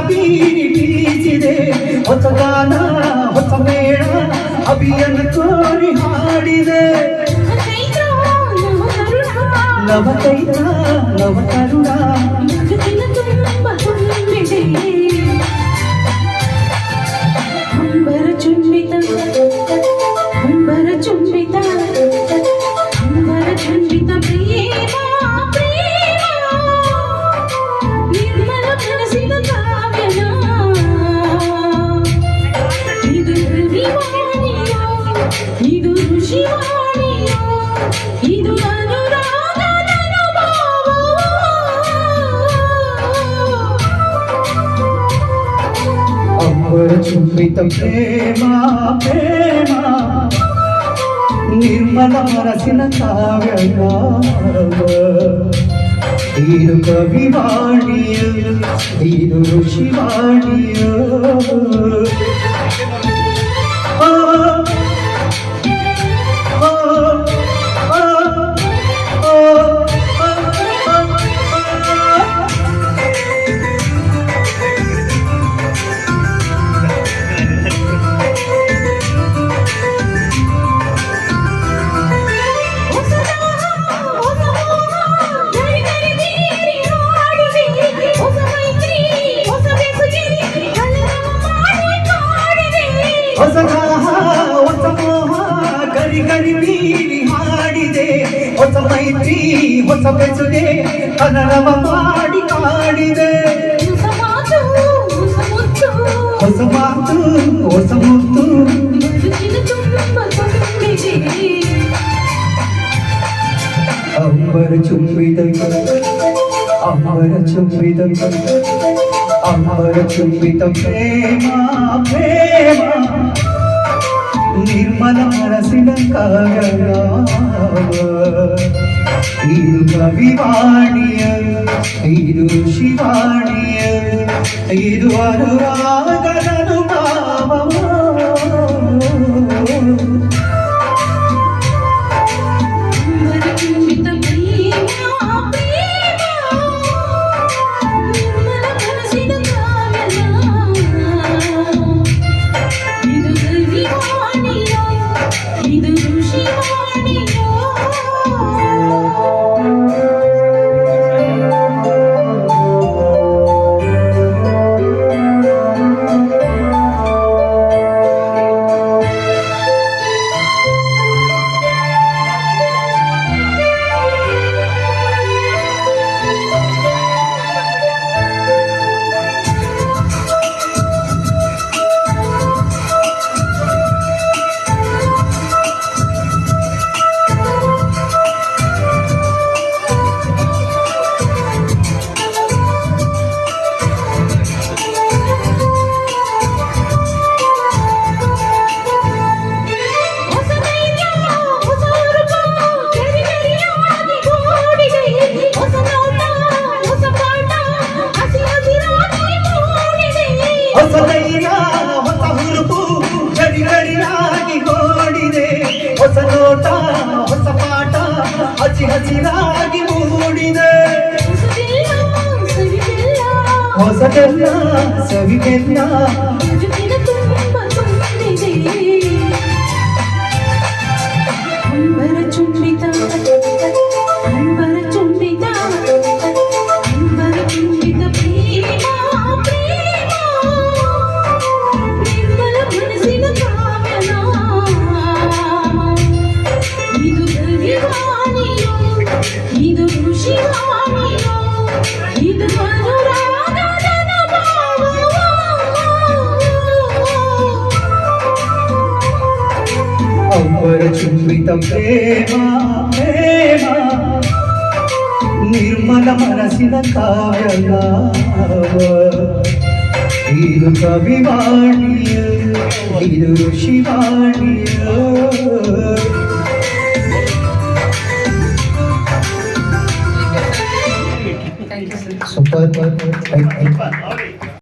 ಬೀರಿ ಬೀಸಿದೆ ಹೊಸ ಗಾನ ಹೊಸ ಮೇಳ ಅಭಿಯನ ತೋರಿ ಹಾಡಿದೆ ನವತೈತ ನವತರುಣ ಅಂಬರ ಚುಂಬಿತ ಅಂಬರ ಚುಂಬಿತ ಅಂಬರ ಚುಂಬಿತ ಪ್ರೇಮ ಪ್ರೇಮ ನಿರ್ಮಲ ಮನಸ್ಸಿನ ಕಾವ್ಯನ ಇದು ಋಷಿವಾಣಿಯೋ ಇದು ಋಷಿವಾಣಿಯೋ ಇದು ಅನುರಾಗದ ಅಂಬರ ಚುಂಬಿತ ಪ್ರೇಮ ಪ್ರೇಮ ನಿರ್ಮಲ ಮನಸ್ಸಿನ ಕಾವ್ಯ ಇದು ಕವಿವಾಣಿಯ ಇದು ಋಷಿವಾಣಿಯ ಹೊಸ ಹೊಸ ಮೋಹ ಗರಿ ಗರಿ ಬೀರಿ ಹಾಡಿದೆ ಹೊಸ ಮೈತ್ರಿ ಹೊಸ ಬೆಸುಗೆ ಕನ್ನಡವ ಮಾಡಿ ಕಾಡಿದೆ ಹೊಸ ಮಾತು ಹೊಸ ಮುತ್ತು ಅಂಬರ ಚುಂಬಿದ ಅಂಬರ ಚುಂಬಿದ ಅಂಬರ ಚುಂಬಿತ ಪ್ರೇಮ ಪ್ರೇಮ ನಿರ್ಮಲ ಮನಸ್ಸಿನ ಕಾವ್ಯ ಇದು ಕವಿವಾಣಿಯ ಇದು ಶಿವಾಣಿಯ ಇದು ಅನುರಾಗದ ಅನುಭವ ಹೊಸ ಧೈರ್ಯ ಹೊಸ ಹುರುಪು ಗಡಿ ಗಡಿಯಾಗಿ ಓಡಿದೆ ಹೊಸ ನೋಟ ಹೊಸ ಪಾಠ ಹಸಿ ಹಸಿರಾಗಿ ಮೂಡಿದೆ ಹೊಸದೆಲ್ಲ ಸವಿಗೆಲ್ಲ ಅಂಬರ ಚುಂಬಿತ ಅಂಬರ ಚುಂಬಿತ ಅಂಬರ ಚುಂಬಿತ ಪ್ರೇಮ ಪ್ರೇಮ ನಿರ್ಮಲ ಮನಸ್ಸಿನ ಕಾವ್ಯನ ಇದು ಕವಿವಾಣಿಯೋ ಇದು ಋಷಿವಾಣಿಯೋ ಇದು ಅನುರಾಗದ ಅಂಬರ ಚುಂಬಿತ ಪ್ರೇಮ ಪ್ರೇಮ ನಿರ್ಮಲ ಮನಸ್ಸಿನ ಕಾವ್ಯ ಇದು ಕವಿವಾಣಿಯ ಇದು ಶಿವಾಣಿಯ ಸೂಪರ್